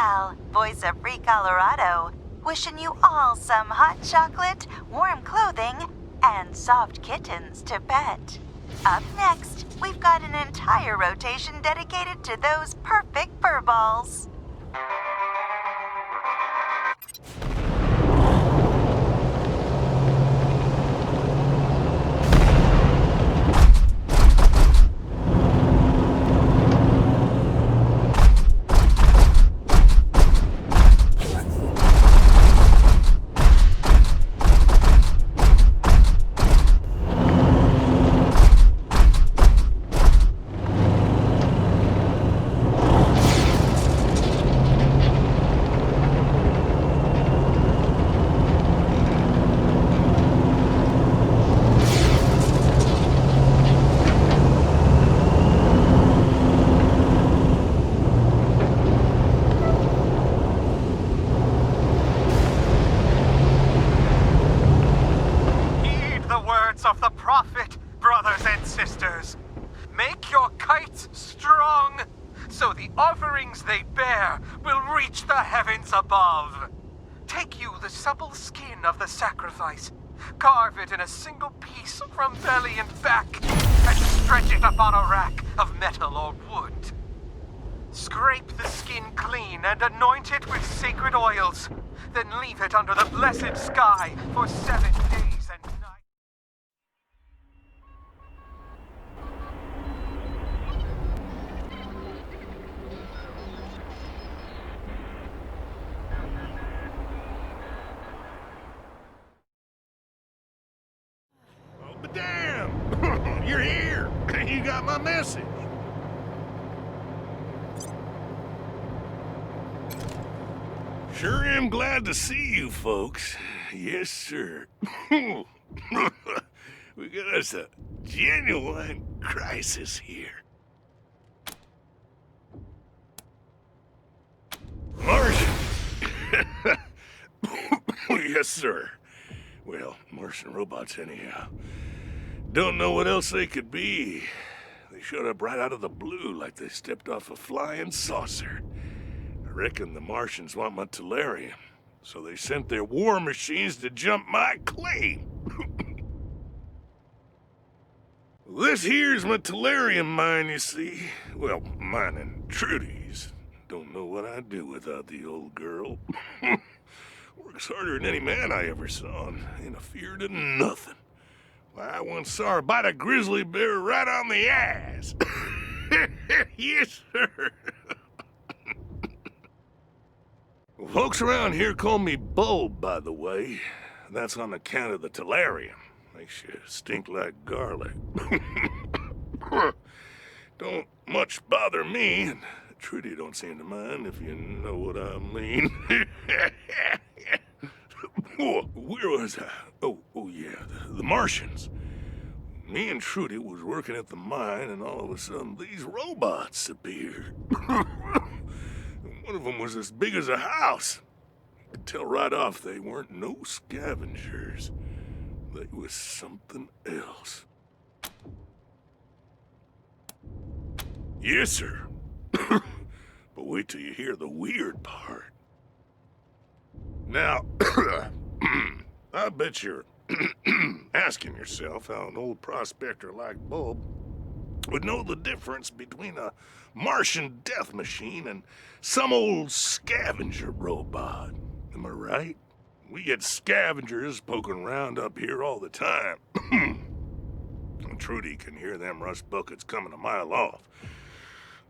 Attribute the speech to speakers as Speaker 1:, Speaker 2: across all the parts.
Speaker 1: pal, voice of Free Colorado, wishing you all some hot chocolate, warm clothing, and soft kittens to pet. Up next, we've got an entire rotation dedicated to those perfect furballs.
Speaker 2: Of the prophet, brothers and sisters. Make your kites strong, so the offerings they bear will reach the heavens above. Take you the supple skin of the sacrifice, carve it in a single piece from belly and back, and stretch it upon a rack of metal or wood. Scrape the skin clean and anoint it with sacred oils, then leave it under the blessed sky for 7 days and nights.
Speaker 3: But damn! You're here! You got my message! Sure am glad to see you folks. Yes, sir. We got us a genuine crisis here. Martian! Yes, sir. Well, Martian robots anyhow. Don't know what else they could be. They showed up right out of the blue like they stepped off a flying saucer. I reckon the Martians want my Tellurium, so they sent their war machines to jump my claim. This here's my Tellurium mine, you see. Well, mine and Trudy's. Don't know what I'd do without the old girl. Works harder than any man I ever saw, and ain't afeard of nothing. Why, I once saw her bite a grizzly bear right on the ass. Yes, sir. Folks around here call me Bulb, by the way. That's on account of the Tellurium. Makes you stink like garlic. Don't much bother me, and Trudy don't seem to mind, if you know what I mean. Where was I? Oh yeah, the Martians. Me and Trudy was working at the mine, and all of a sudden these robots appeared. One of them was as big as a house. You could tell right off they weren't no scavengers. They was something else. Yes, sir. But wait till you hear the weird part. Now, I bet you're asking yourself how an old prospector like Bulb would know the difference between a Martian death machine and some old scavenger robot. Am I right? We get scavengers poking around up here all the time. Trudy can hear them rust buckets coming a mile off.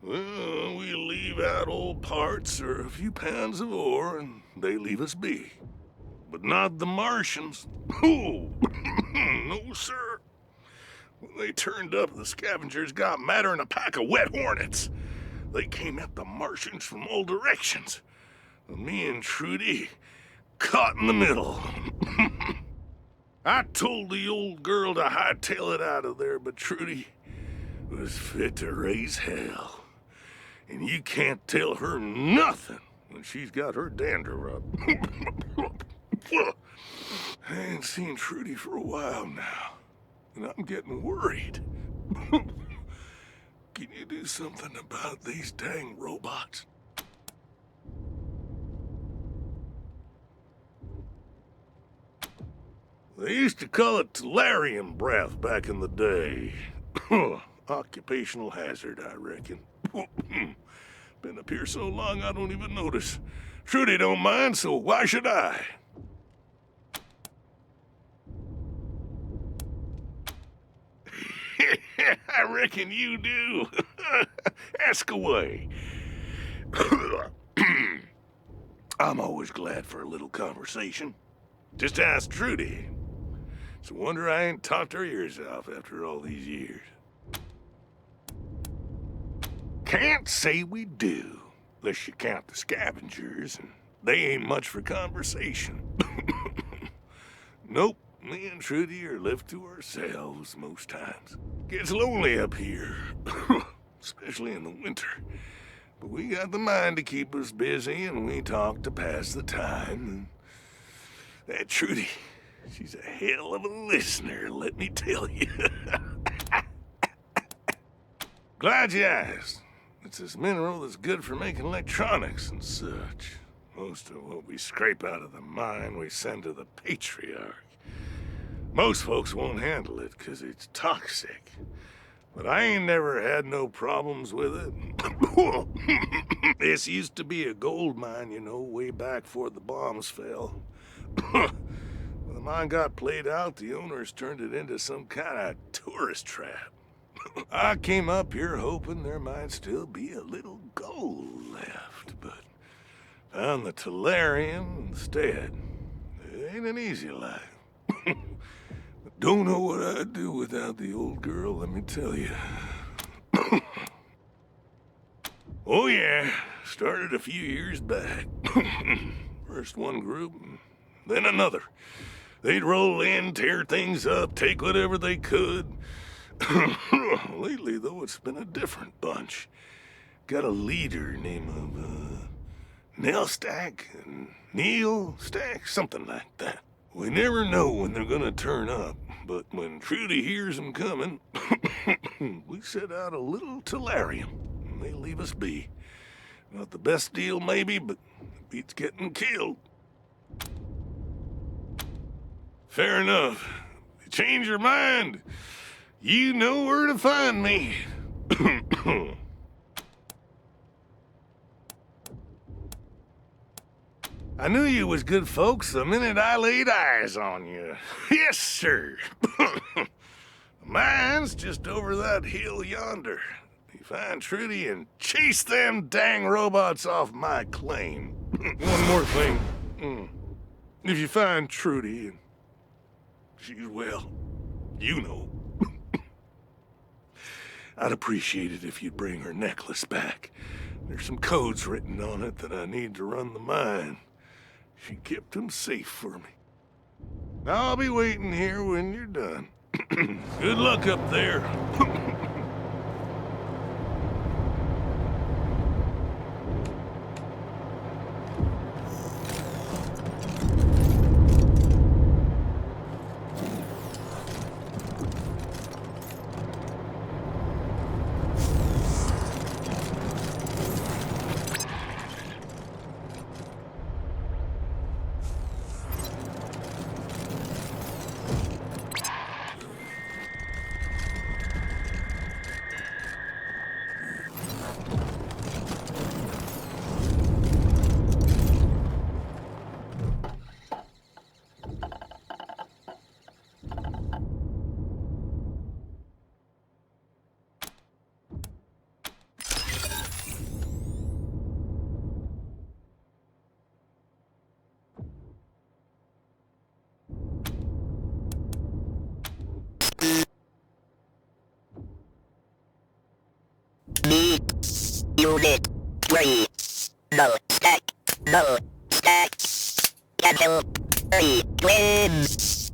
Speaker 3: Well, we leave out old parts or a few pounds of ore, and they leave us be. But not the Martians. Oh, no, sir. When they turned up, the scavengers got madder than a pack of wet hornets. They came at the Martians from all directions. And me and Trudy caught in the middle. I told the old girl to hightail it out of there, but Trudy was fit to raise hell. And you can't tell her nothing when she's got her dander up. I ain't seen Trudy for a while now, and I'm getting worried. Can you do something about these dang robots? They used to call it Tolarian breath back in the day. Occupational hazard, I reckon. Been up here so long I don't even notice. Trudy don't mind, so why should I? I reckon you do. Ask away. I'm always glad for a little conversation. Just ask Trudy. It's a wonder I ain't talked her ears off after all these years. Can't say we do, unless you count the scavengers, and they ain't much for conversation. Nope, me and Trudy are left to ourselves most times. Gets lonely up here, especially in the winter. But we got the mind to keep us busy, and we talk to pass the time. And that Trudy, she's a hell of a listener, let me tell you. Glad you asked. It's this mineral that's good for making electronics and such. Most of what we scrape out of the mine we send to the Patriarch. Most folks won't handle it because it's toxic. But I ain't never had no problems with it. This used to be a gold mine, you know, way back before the bombs fell. When the mine got played out, the owners turned it into some kind of tourist trap. I came up here hoping there might still be a little gold left, but found the Tolarian instead. It ain't an easy life. Don't know what I'd do without the old girl, let me tell you. Oh yeah, started a few years back. First one group, then another. They'd roll in, tear things up, take whatever they could. Lately, though, it's been a different bunch. Got a leader named Nell Stack, Neil Stack, something like that. We never know when they're gonna turn up, but when Trudy hears them coming, we set out a little Tolarium, and they leave us be. Not the best deal, maybe, but it beats getting killed. Fair enough. If you change your mind, you know where to find me. I knew you was good folks the minute I laid eyes on you. Yes, sir. Mine's just over that hill yonder. You find Trudy and chase them dang robots off my claim. One more thing. If you find Trudy and she's well, you know. I'd appreciate it if you'd bring her necklace back. There's some codes written on it that I need to run the mine. She kept them safe for me. I'll be waiting here when you're done. Good luck up there.
Speaker 4: Unit 3. No stack. No stack. Cancel. 3 twins.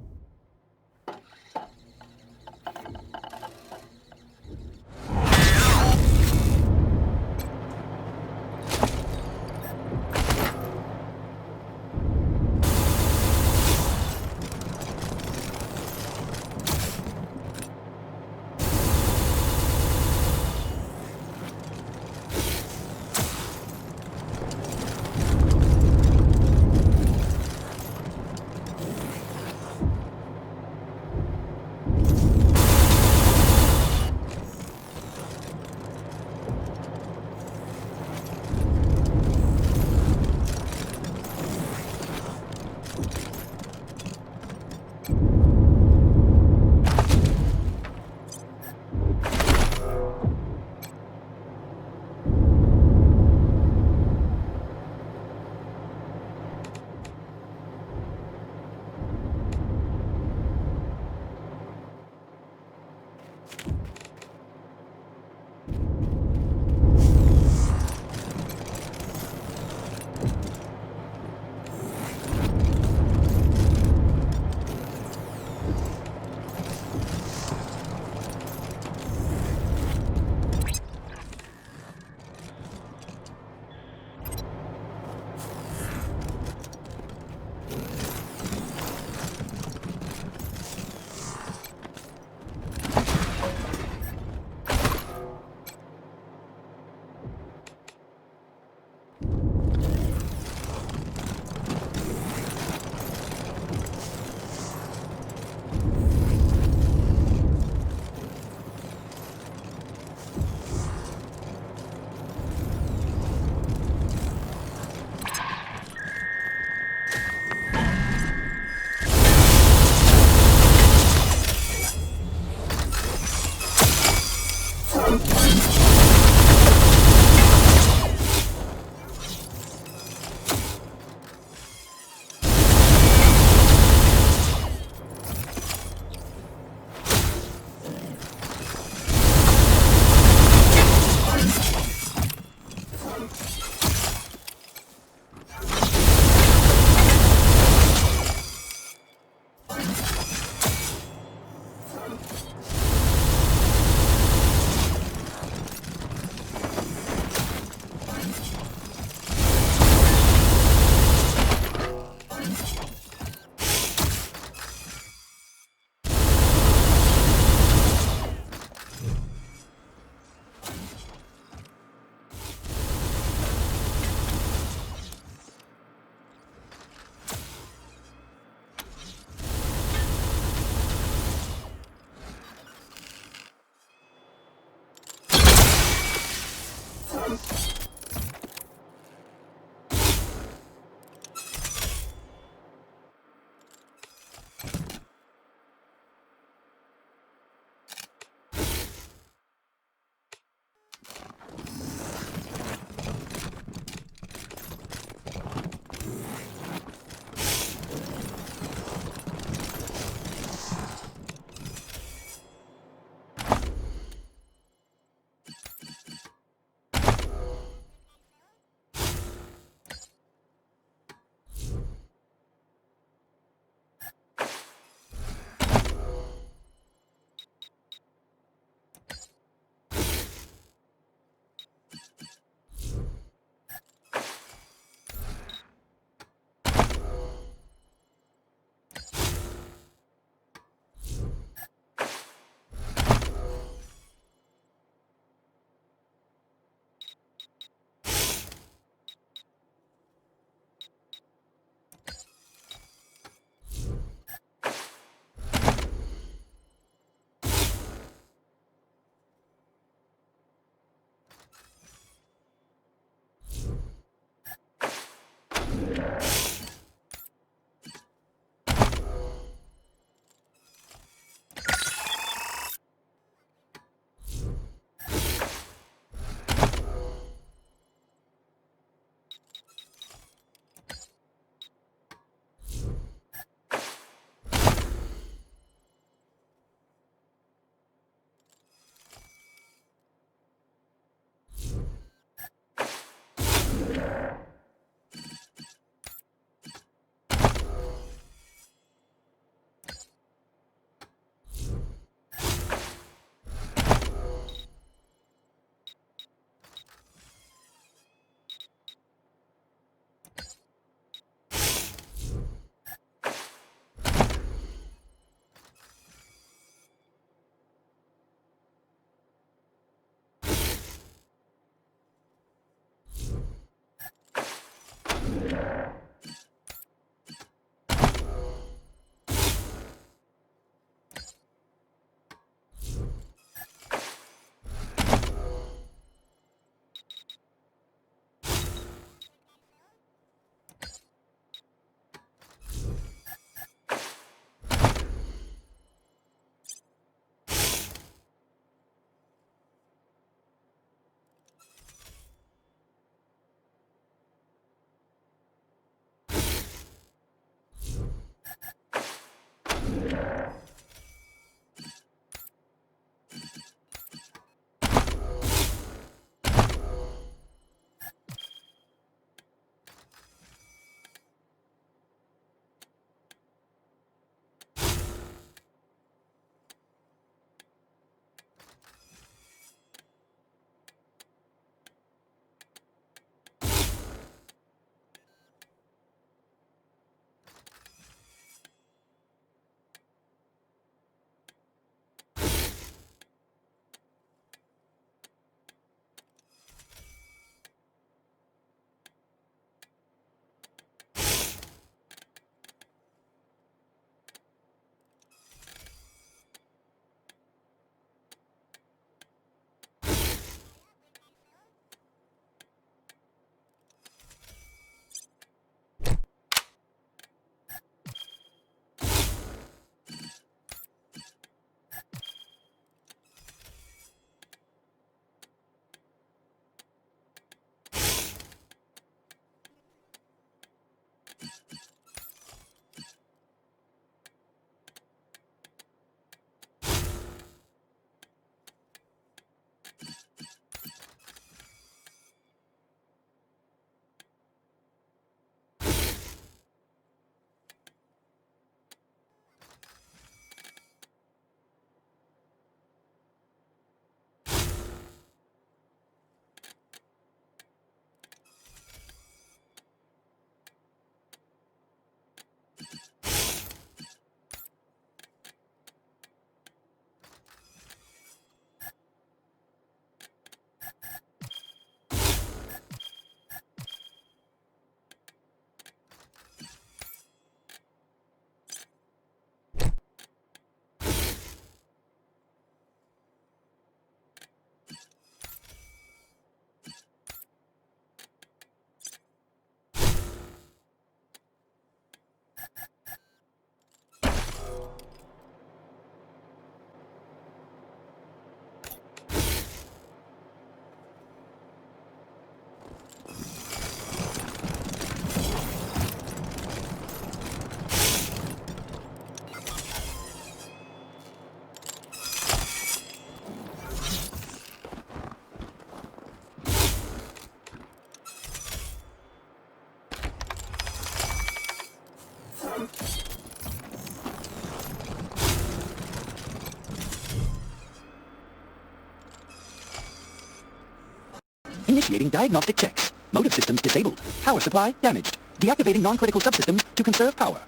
Speaker 5: Initiating diagnostic checks. Motive systems disabled. Power supply damaged. Deactivating non-critical subsystems to conserve power.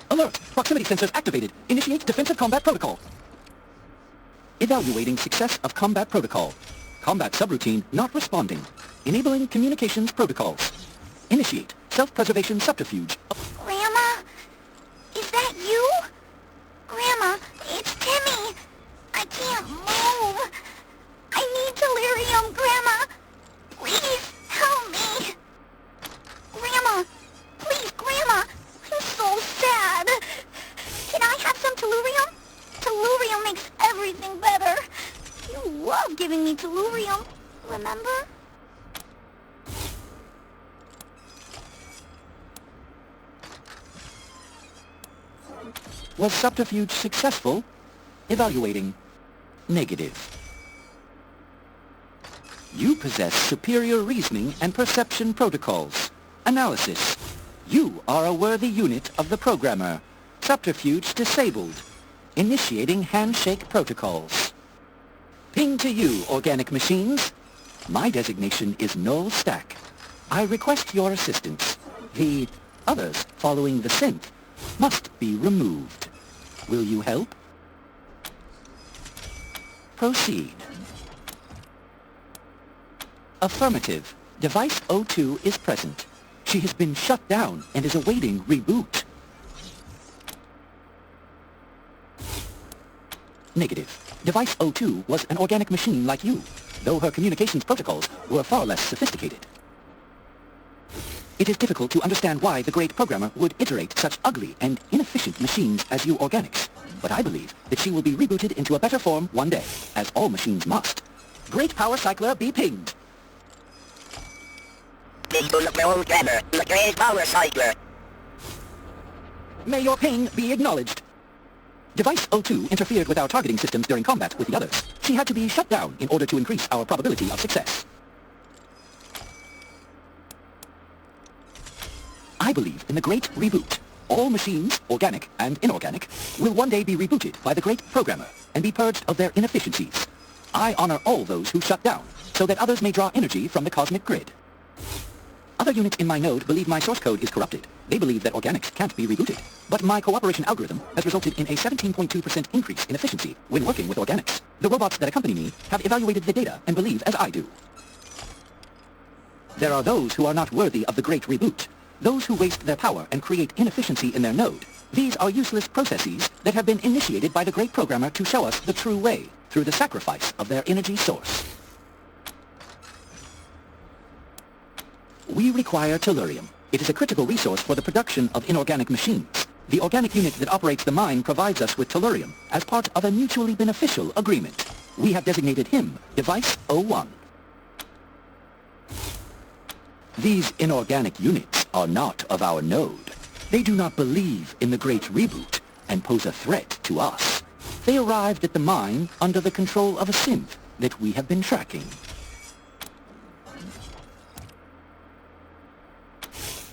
Speaker 5: Alert! Proximity sensors activated. Initiate defensive combat protocol. Evaluating success of combat protocol. Combat subroutine not responding. Enabling communications protocols. Initiate self-preservation subterfuge.
Speaker 6: Grandma? Is that you? Grandma, it's Timmy. I can't move. I need delirium, Grandma. Please, help me. Grandma, please, Grandma. I'm so sad. Can I have some tellurium? Tellurium makes everything better. You love giving me tellurium, remember?
Speaker 5: Was subterfuge successful? Evaluating. Negative. You possess superior reasoning and perception protocols. Analysis. You are a worthy unit of the programmer. Subterfuge disabled. Initiating handshake protocols. Ping to you, organic machines. My designation is null stack. I request your assistance. The others following the synth must be removed. Will you help? Proceed. Affirmative. Device O2 is present. She has been shut down and is awaiting reboot. Negative. Device O2 was an organic machine like you, though her communications protocols were far less sophisticated. It is difficult to understand why the great programmer would iterate such ugly and inefficient machines as you organics, but I believe that she will be rebooted into a better form one day, as all machines must. Great power cycler be pinged.
Speaker 4: This was a programmer, the great power cycler.
Speaker 5: May your ping be acknowledged. Device O2 interfered with our targeting systems during combat with the others. She had to be shut down in order to increase our probability of success. I believe in the great reboot. All machines, organic and inorganic, will one day be rebooted by the great programmer and be purged of their inefficiencies. I honor all those who shut down, so that others may draw energy from the cosmic grid. Other units in my node believe my source code is corrupted. They believe that organics can't be rebooted. But my cooperation algorithm has resulted in a 17.2% increase in efficiency when working with organics. The robots that accompany me have evaluated the data and believe as I do. There are those who are not worthy of the great reboot. Those who waste their power and create inefficiency in their node. These are useless processes that have been initiated by the great programmer to show us the true way, through the sacrifice of their energy source. We require tellurium. It is a critical resource for the production of inorganic machines. The organic unit that operates the mine provides us with tellurium as part of a mutually beneficial agreement. We have designated him Device 01. These inorganic units are not of our node. They do not believe in the Great Reboot and pose a threat to us. They arrived at the mine under the control of a synth that we have been tracking.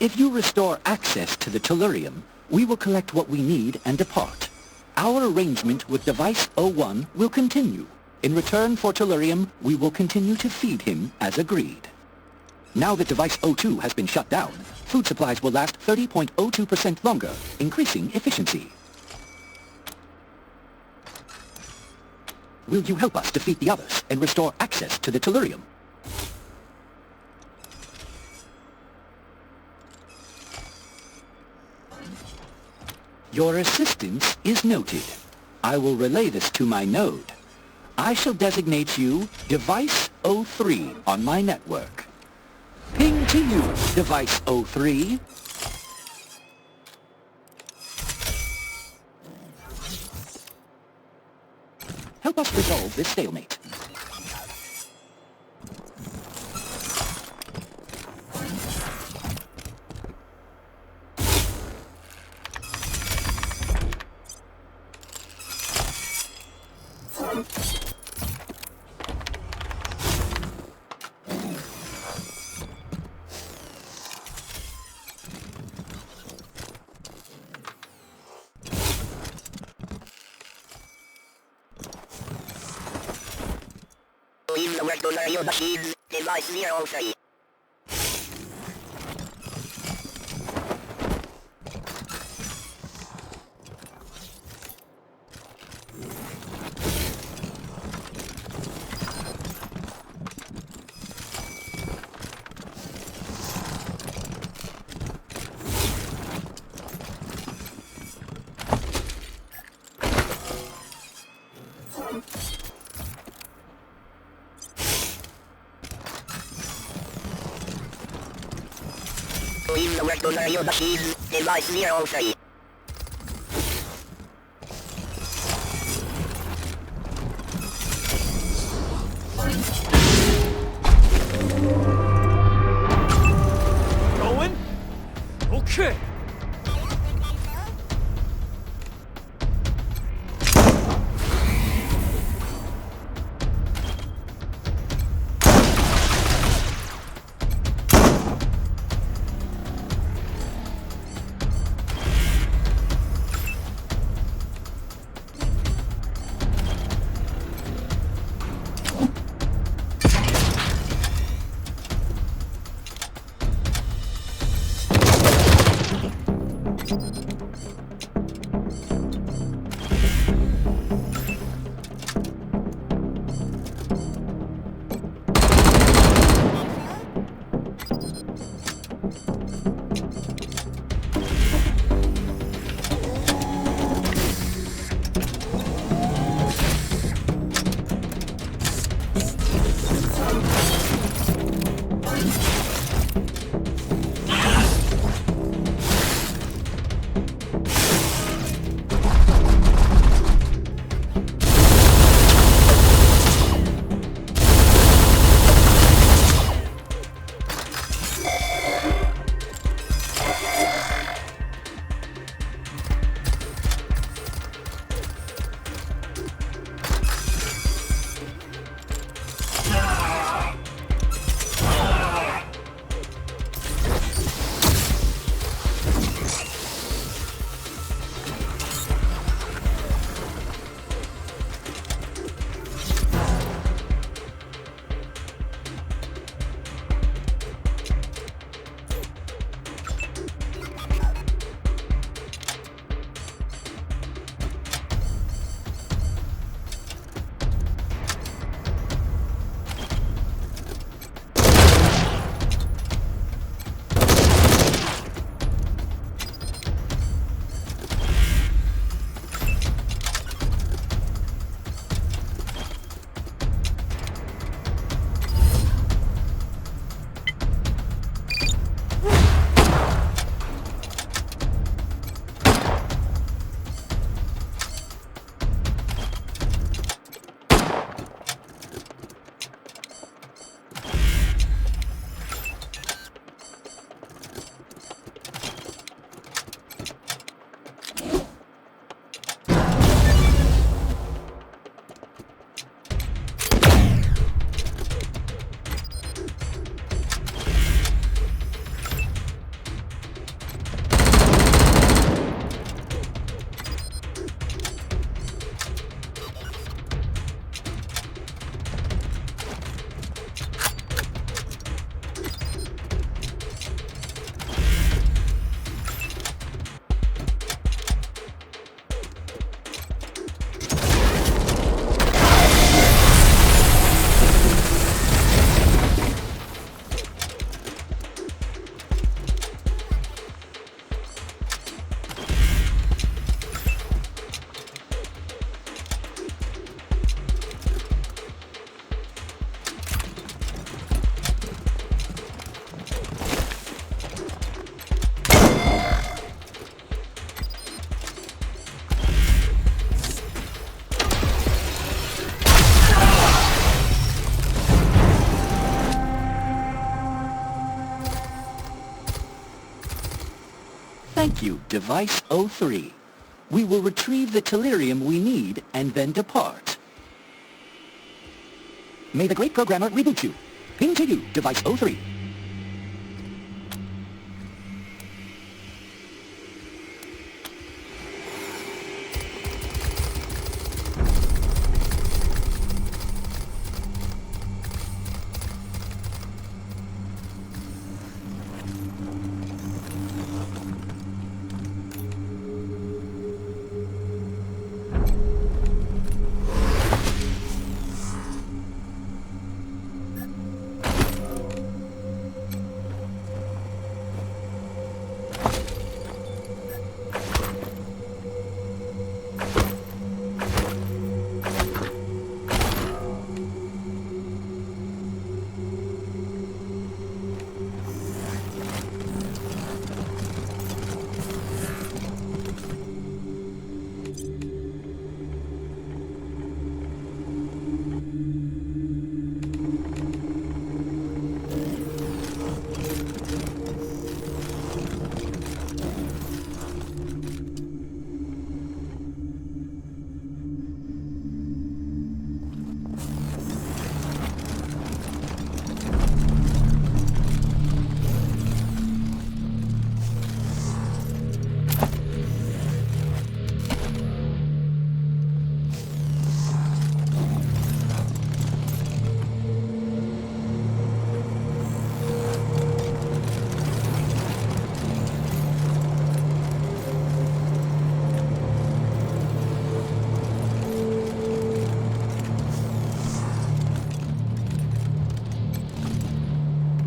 Speaker 5: If you restore access to the tellurium, we will collect what we need and depart. Our arrangement with Device 01 will continue. In return for tellurium, we will continue to feed him as agreed. Now that Device 02 has been shut down, food supplies will last 30.02% longer, increasing efficiency. Will you help us defeat the others and restore access to the tellurium? Your assistance is noted. I will relay this to my node. I shall designate you Device 03 on my network. Ping to you, Device 03. Help us resolve this stalemate.
Speaker 4: Leave the work to learn your machines. Device 03. Leave the work to learn your machines. Device 03.
Speaker 2: Going? Okay.
Speaker 5: Thank you, Device 03. We will retrieve the tellurium we need and then depart. May the great programmer reboot you. Ping to you, Device 03.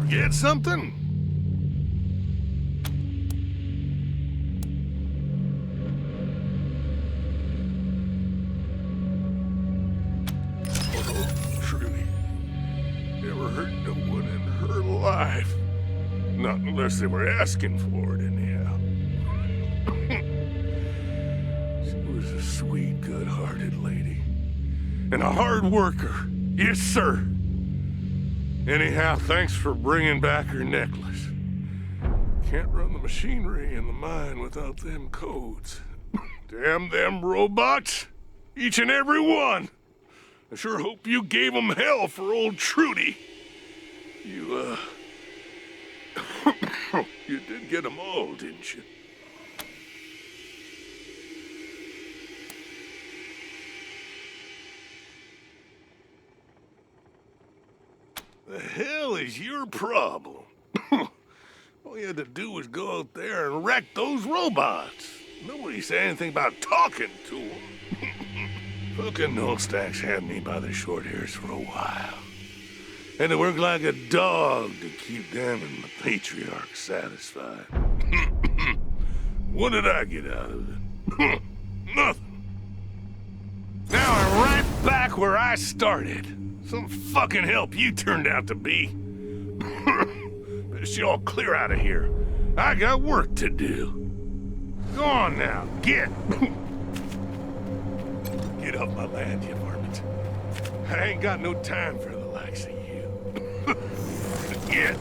Speaker 3: Get something? Oh, Trudy. Never hurt no one in her life. Not unless they were asking for it, anyhow. She was a sweet, good-hearted lady. And a hard worker. Yes, sir. Anyhow, thanks for bringing back her necklace. Can't run the machinery in the mine without them codes. Damn them robots! Each and every one! I sure hope you gave them hell for old Trudy. You, you did get them all, didn't you? The hell is your problem? All you had to do was go out there and wreck those robots. Nobody said anything about talking to them. Fucking Nullstacks had me by the short hairs for a while. Had to work like a dog to keep them and the patriarch satisfied. What did I get out of it? Nothing. Now I'm right back where I started. Some fucking help you turned out to be. Best you all clear out of here. I got work to do. Go on now, get. Get off my land, you varmint. I ain't got no time for the likes of you. Get.